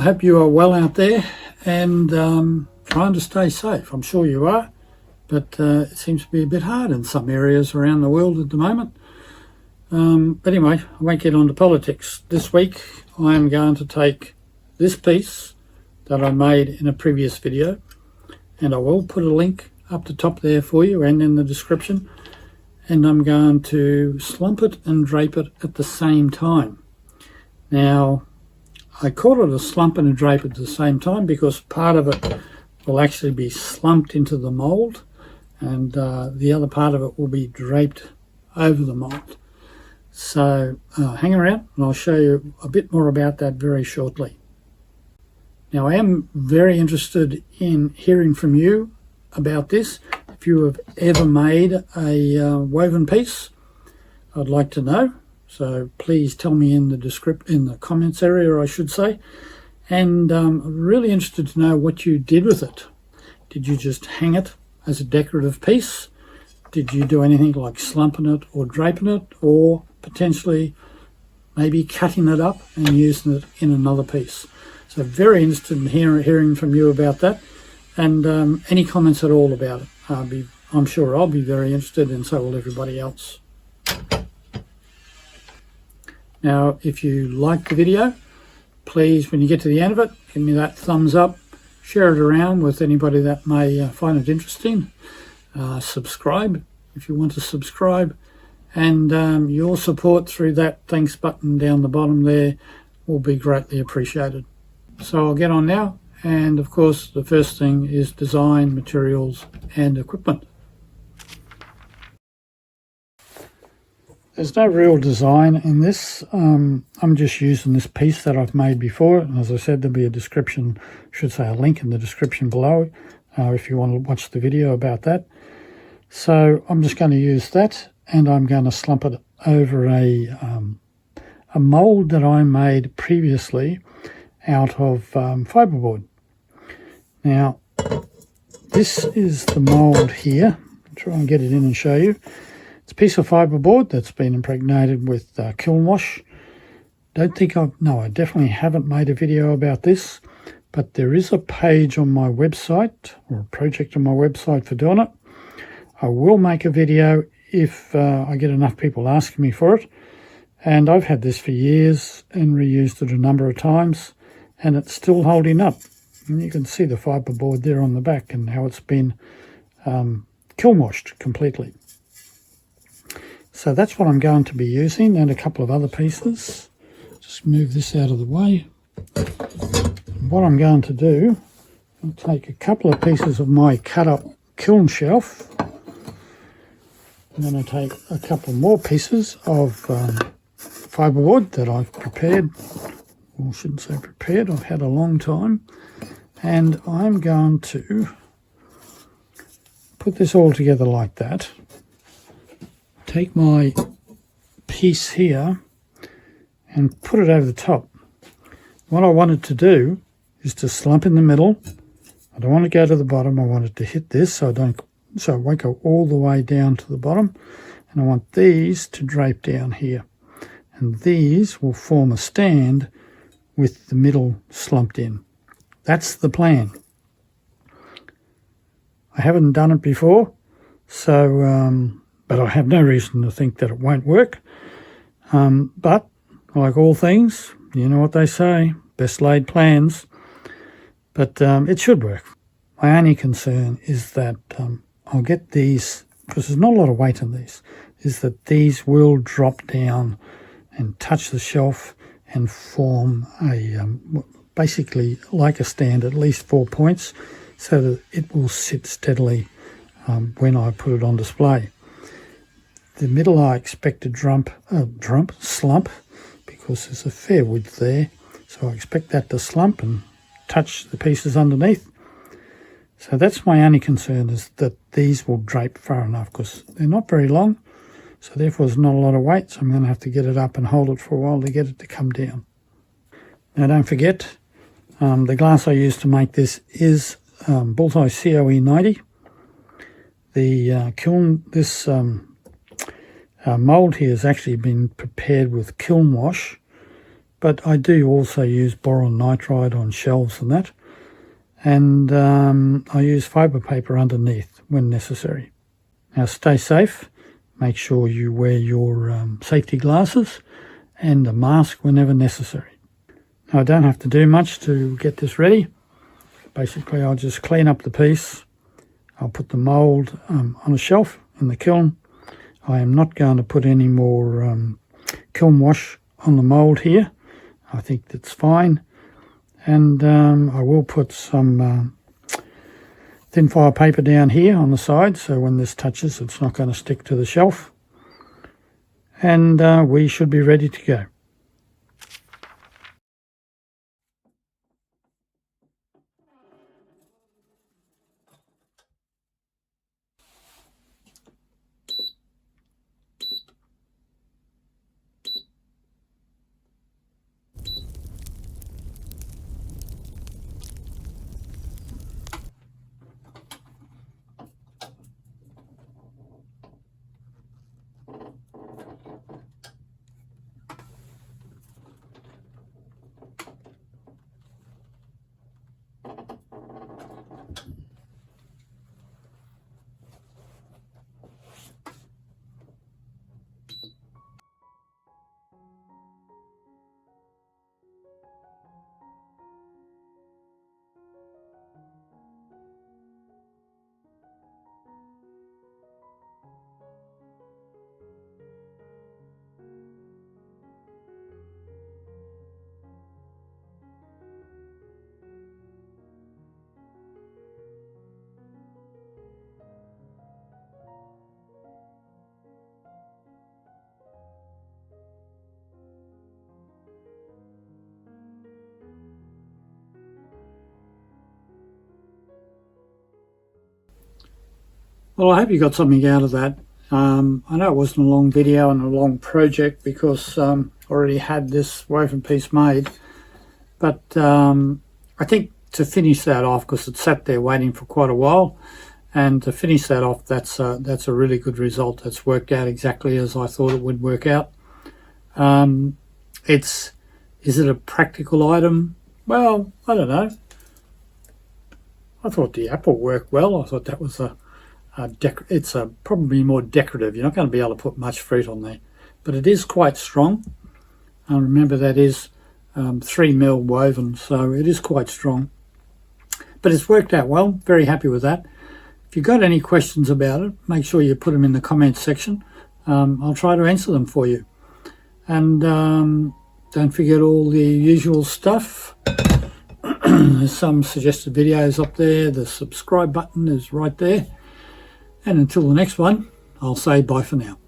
I hope you are well out there and trying to stay safe. I'm sure you are, but it seems to be a bit hard in some areas around the world at the moment. But anyway, I won't get on to politics. This week I am going to take this piece that I made in a previous video, and I will put a link up the top there for you and in the description, and I'm going to slump it and drape it at the same time. Now, I call it a slump and a drape at the same time because part of it will actually be slumped into the mould, and the other part of it will be draped over the mould. So hang around and I'll show you a bit more about that very shortly. Now, I am very interested in hearing from you about this. If you have ever made a woven piece, I'd like to know. So please tell me in the comments area, I should say. And I'm really interested to know what you did with it. Did you just hang it as a decorative piece? Did you do anything like slumping it or draping it, or potentially maybe cutting it up and using it in another piece? So very interested in hearing from you about that, and any comments at all about it. I'm sure I'll be very interested, and so will everybody else. Now, if you like the video, please, when you get to the end of it, give me that thumbs up, share it around with anybody that may find it interesting. Subscribe if you want to subscribe, and your support through that thanks button down the bottom there will be greatly appreciated. So I'll get on now, and of course the first thing is design, materials and equipment. There's no real design in this. I'm just using this piece that I've made before, and as I said, there'll be a description, should say a link in the description below if you want to watch the video about that. So I'm just going to use that, and I'm going to slump it over a mould that I made previously out of fiberboard. Now, this is the mould here. I'll try and get it in and show you. It's a piece of fiberboard that's been impregnated with kiln wash. I definitely haven't made a video about this, but there is a page on my website, or a project on my website for doing it. I will make a video if I get enough people asking me for it. And I've had this for years and reused it a number of times, and it's still holding up. And you can see the fiberboard there on the back and how it's been kiln washed completely. So that's what I'm going to be using, and a couple of other pieces. Just move this out of the way. And what I'm going to do, I'll take a couple of pieces of my cut up kiln shelf. I'm going to take a couple more pieces of fiberboard that I've prepared. Well, I shouldn't say prepared, I've had a long time. And I'm going to put this all together like that. Take my piece here and put it over the top. What I wanted to do is to slump in the middle. I don't want to go to the bottom. I want it to hit this so it won't go all the way down to the bottom. And I want these to drape down here. And these will form a stand with the middle slumped in. That's the plan. I haven't done it before, so but I have no reason to think that it won't work. But like all things, you know what they say, best laid plans. But it should work. My only concern is that I'll get these, because there's not a lot of weight in these, is that these will drop down and touch the shelf and form a basically like a stand, at least 4 points, so that it will sit steadily when I put it on display. The middle I expect to slump, because there's a fair width there, so I expect that to slump and touch the pieces underneath. So that's my only concern, is that these will drape far enough, because they're not very long, so therefore there's not a lot of weight, so I'm going to have to get it up and hold it for a while to get it to come down. Now don't forget, the glass I used to make this is Bullseye COE 90. The kiln, this mould here has actually been prepared with kiln wash but I do also use boron nitride on shelves and that. And I use fibre paper underneath when necessary. Now stay safe. Make sure you wear your safety glasses and a mask whenever necessary. Now, I don't have to do much to get this ready. Basically, I'll just clean up the piece. I'll put the mould on a shelf in the kiln. I am not going to put any more kiln wash on the mould here. I think that's fine. And I will put some thin fire paper down here on the side, so when this touches it's not going to stick to the shelf. And we should be ready to go. Well, I hope you got something out of that. I know it wasn't a long video and a long project because I already had this woven piece made, but I think to finish that off, because it sat there waiting for quite a while, and to finish that off, that's a really good result. It's worked out exactly as I thought it would work out. Is it a practical item? Well, I don't know. I thought the apple worked well. I thought that was it's probably more decorative. You're not going to be able to put much fruit on there, but it is quite strong. And remember, that is 3mm woven, so it is quite strong. But it's worked out well. Very happy with that. If you've got any questions about it, make sure you put them in the comments section. I'll try to answer them for you. And don't forget all the usual stuff. There's some suggested videos up there. The subscribe button is right there. And until the next one, I'll say bye for now.